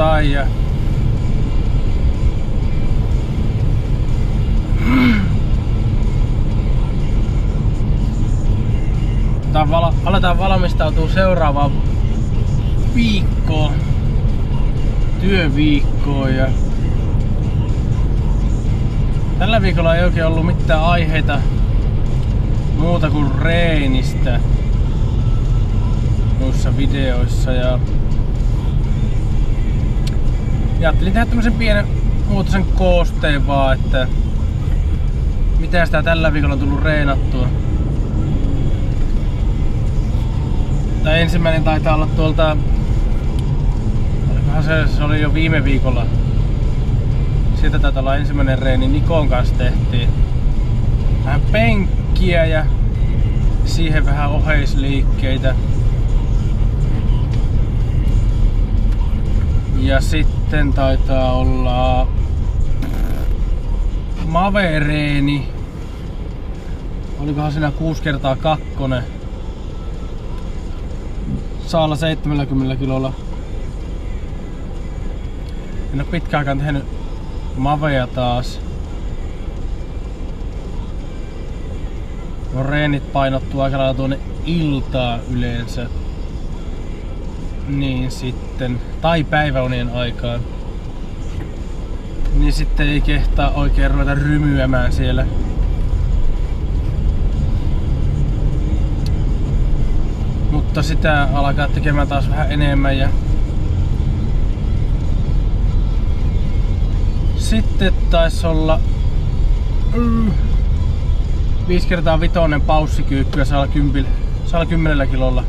jotain ja aletaan valmistautua seuraavaan viikkoon, työviikkoon ja tällä viikolla ei oikein ollut mitään aiheita muuta kuin reenistä noissa videoissa ja ajattelin tehdä tämmösen pienen muotoisen koosteen vaan, että mitä sitä tällä viikolla on tullut reenattua. Tää ensimmäinen taitaa olla tuolta, olikohan se oli jo viime viikolla. Siitä taitaa olla ensimmäinen reeni, Nikon kanssa tehtiin. Vähän penkkiä ja siihen vähän oheisliikkeitä. Ja sitten taitaa olla Mave-reeni. Olikohan siinä 6x2. Saalla 70 kilolla. En oo pitkään aikaan tehnyt Mavea taas. No reenit painottuu aika lailla tuonne iltaan yleensä. Niin sitten, tai päiväunien aikaan. Niin sitten ei kehtaa oikein ruveta rymyämään siellä. Mutta sitä alkaa tekemään taas vähän enemmän ja sitten taisi olla 5x5 paussikyykkyä 110 kilolla.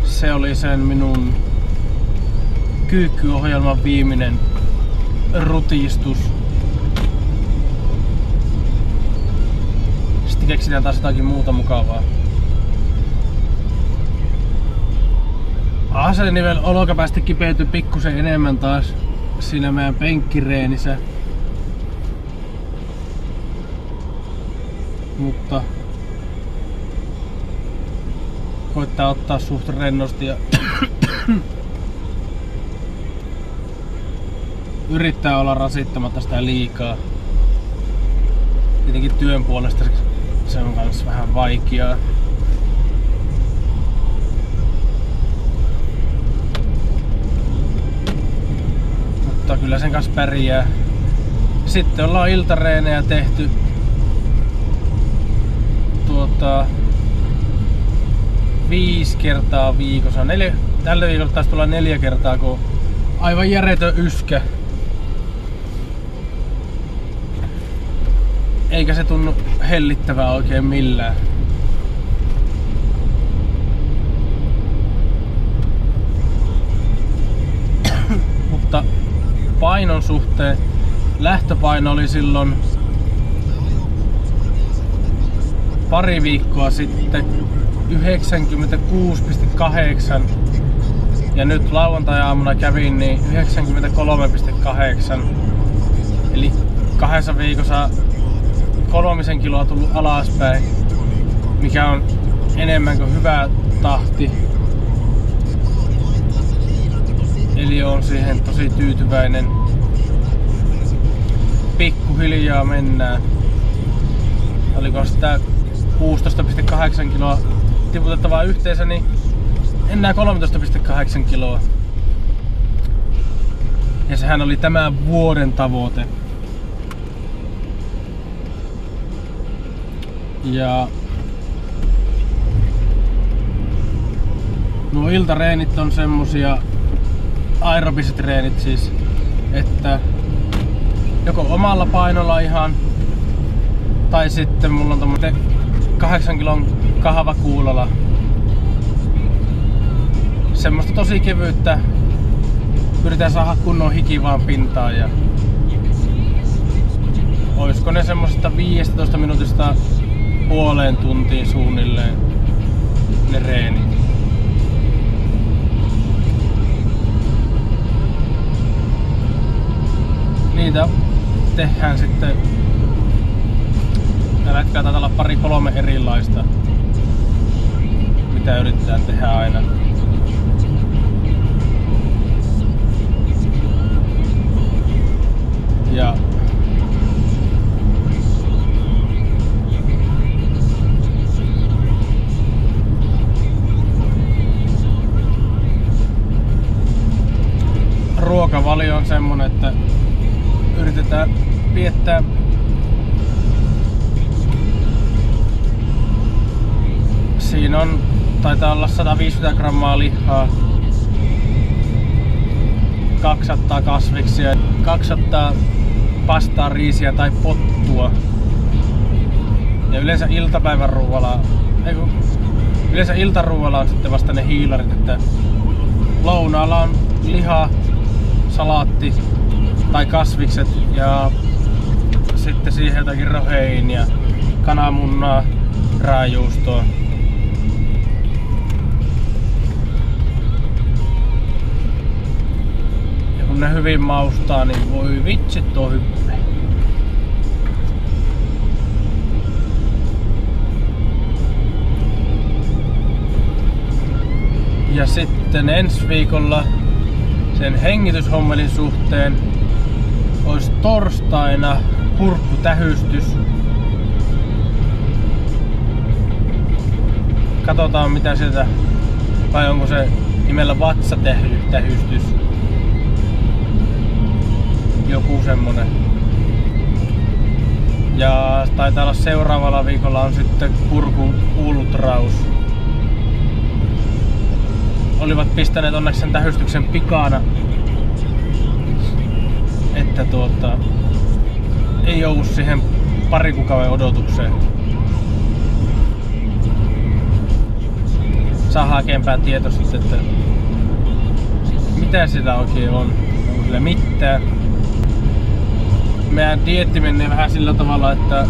Se oli sen minun kyykkyohjelman viimeinen rutistus. Sitten keksitään taas jotakin muuta mukavaa. Asenivel olkapäästä kipeytyi pikkusen enemmän taas siinä meidän penkkireenissä. Mutta koittaa ottaa suht rennosti ja yrittää olla rasittamatta sitä liikaa. Tietenkin työn puolesta se on kans vähän vaikeaa. Mutta kyllä sen kanssa pärjää. Sitten ollaan iltareenejä tehty 5 kertaa viikossa. Tällä viikolla taisi tulla 4 kertaa, kun aivan järjetön yskä. Eikä se tunnu hellittävää oikein millään. Mutta painon suhteen lähtöpaino oli silloin pari viikkoa sitten 96,8 ja nyt lauantai-aamuna kävin niin 93,8 eli 2 viikossa 3 kiloa tullut alaspäin, mikä on enemmän kuin hyvä tahti. Eli on siihen tosi tyytyväinen. Pikkuhiljaa mennään. Oliko sitä 16,8 kiloa tiputettavaa yhteensä, niin enää 13,8 kiloa. Ja sehän oli tämän vuoden tavoite. Ja nuo iltareenit on semmosia, aerobiset treenit siis, että joko omalla painolla ihan, tai sitten mulla on tommonen 8 kilon kahvakuulolla. Semmoista tosi kevyyttä. Pyritään saada kunnon hiki vaan pintaan ja oisko ne semmosesta 15 minuutista puoleen tuntiin suunnilleen ne reenit. Niitä tehdään sitten. Tällä hetkellä taitaa olla 2-3 erilaista, mitä yritetään tehdä aina. Ja ruokavalio on semmonen, että yritetään viettää siinä on, taitaa olla 150 grammaa lihaa, 200 kasviksia, 200 pastaa, riisiä tai pottua. Ja yleensä iltapäivän ruoalla, yleensä iltaruoalla on sitten vasta ne hiilarit, että lounaalla on liha, salaatti tai kasvikset ja sitten siihen jotakin roheinia, kananmunaa, raajuustoa. Ja kun ne hyvin maustaa, niin voi vitsit tuo hyvä. Ja sitten ensi viikolla sen hengityshommelin suhteen olisi torstaina kurkkutähystys. Katsotaan mitä sieltä, vai onko se nimellä vatsatähystys. Joku semmonen. Ja taitaa olla seuraavalla viikolla on sitten kurkun ultraus. Olivat pistäneet onneksi sen tähystyksen pikana, että ei joudu siihen pari kuukauden odotukseen. Saa hakempää tieto sitten, että mitä sitä oikein on. Onko sillä mitään. Meidän dieetti menee vähän sillä tavalla, että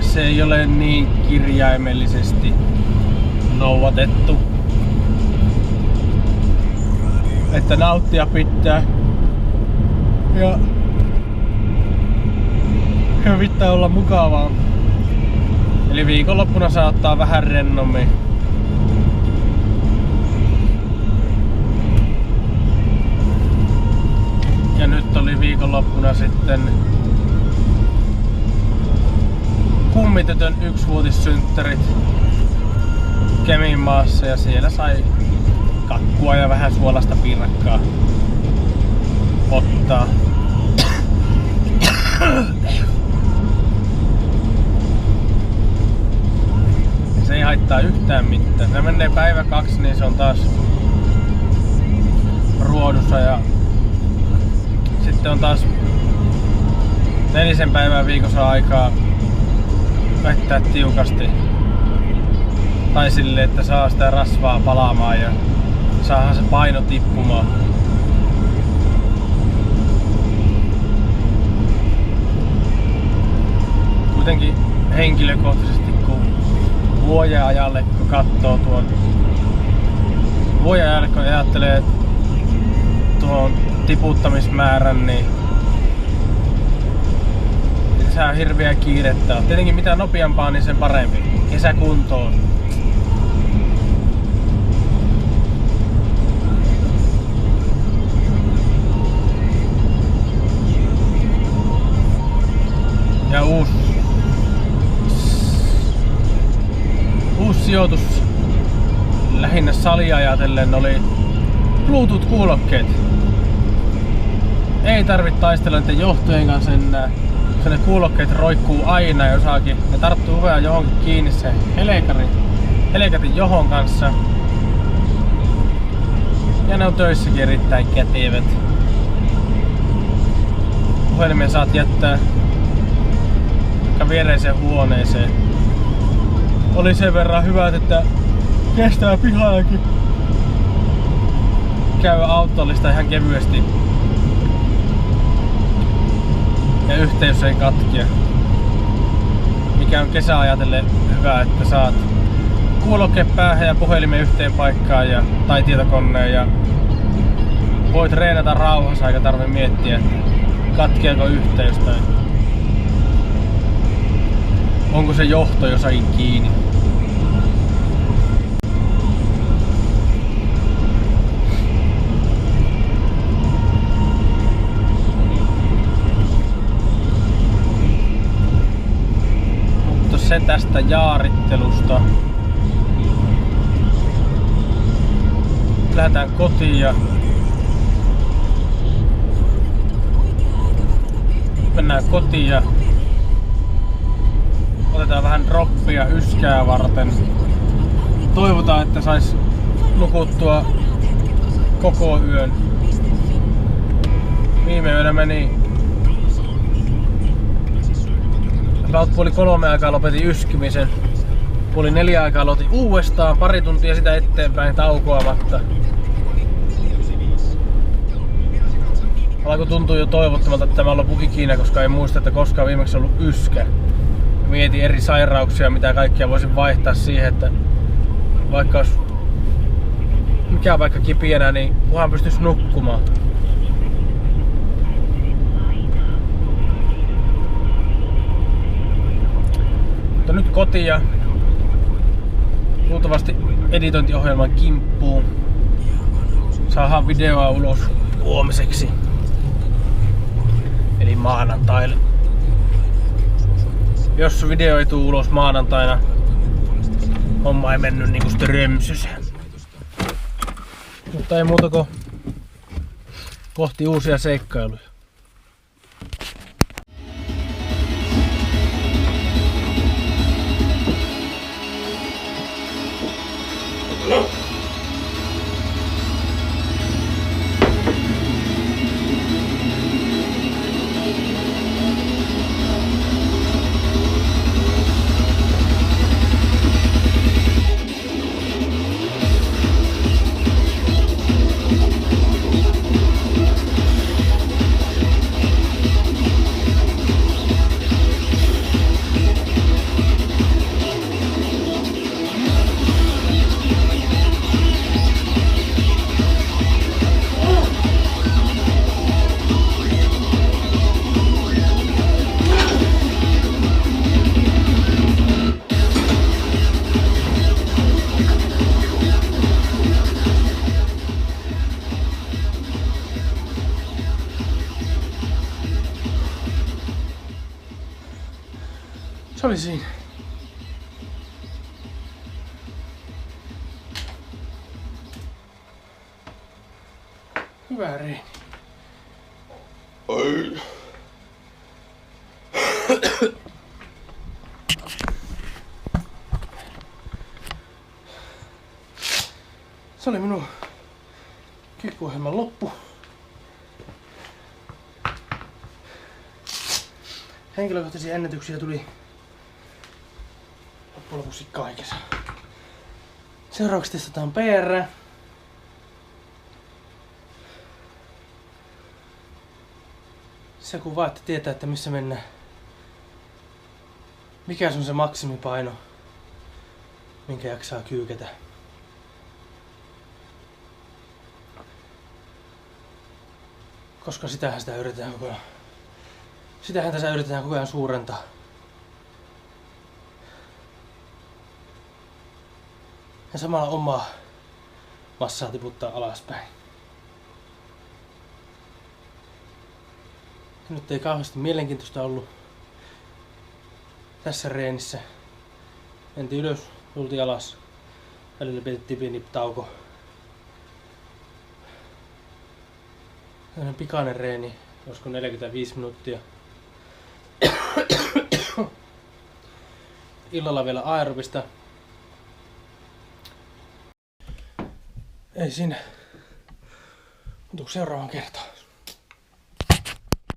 se ei ole niin kirjaimellisesti noudatettu. Että nauttia pitää ja pitää olla mukavaa. Eli viikonloppuna saa ottaa vähän rennommin. Ja nyt oli viikonloppuna sitten kummitytön 1-vuotissynttärit Keminmaassa ja siellä sai kakkua ja vähän suolasta piirakkaa ottaa. Se ei haittaa yhtään mitään. Se menee päivä 2, niin se on taas ruodussa ja sitten on taas 4 päivää viikossa aikaa vettää tiukasti. Tai silleen, että saa sitä rasvaa palaamaan ja saadaan se paino tippumaan. Kuitenkin henkilökohtaisesti kun vuoden-ajalle kun katsoo tuon vuoden-ajalle kun ajattelee tuon tiputtamismäärän, niin se on hirveä kiirettä. Tietenkin mitä nopeampaa, niin sen parempi. Kesäkuntoon. Ja uusi sijoitus lähinnä salia ajatellen oli Bluetooth-kuulokkeet. Ei tarvitse taistella niiden johtojen kanssa enää. Se ne kuulokkeet roikkuu aina jossakin. Ne tarttuu hyvää johonkin kiinni se helekatin johon kanssa. Ja ne on töissäkin erittäin kätevät. Puhelimen saat jättää viereiseen huoneeseen. Oli sen verran hyvät, että kestää pihallakin käy autollista ihan kevyesti. Ja yhteys ei katkea. Mikä on kesä ajatellen hyvä, että saat kuulokkeen päähän ja puhelimen yhteen paikkaan tai tietokoneen ja voit treenata rauhassa eikä tarvitse miettiä, katkeako yhteys tai onko se johto jossakin kiinni. se tästä jaarittelusta. Lähdetään kotiin ja mennään kotiin ja otetaan vähän droppia yskää varten. Toivotaan, että sais nukuttua koko yön. Viime yönä meni about 2:30 aikaa lopetin yskimisen. 3:30 aikaa aloitin uudestaan, pari tuntia sitä eteenpäin taukoamatta. Alkoi tuntua jo toivottomalta, että tämä lopu ikinä, koska ei muista, että koskaan viimeksi ollut yskä. Mietin eri sairauksia, mitä kaikkia voisin vaihtaa siihen, että vaikka olisi mikä vaikka kipienä, niin kunhan pystyisi nukkumaan. Mutta nyt kotiin ja luultavasti editointiohjelman kimppuun. Saadaan videoa ulos huomiseksi. Eli maanantaille. Jos video ei tuu ulos maanantaina, homma ei mennyt niinku strömsys. Mutta ei muuta kuin kohti uusia seikkailuja. Se oli siinä. Hyvä reeni. Se oli minun kiikkuohjelman loppu. Henkilökohtaisia ennätyksiä tuli loppujen lopuksi kaikessa. Seuraavaksi testataan PR. Se kun vaan, että tietää, että missä mennään. Mikä on se maksimipaino, minkä jaksaa kyykätä. Koska sitähän sitä yritetään koko ajan. Sitähän tässä yritetään koko ajan suurentaa. Ja samalla omaa massaa tiputtaa alaspäin. Ja nyt ei kauheasti mielenkiintoista ollut tässä reenissä. Mentiin ylös, tultiin alas. Välillä pidettiin pieni tauko. Tällainen pikainen reeni, olisiko 45 minuuttia. Illalla vielä aerobista. Ei siinä. Mutta seuraavaan kertaan.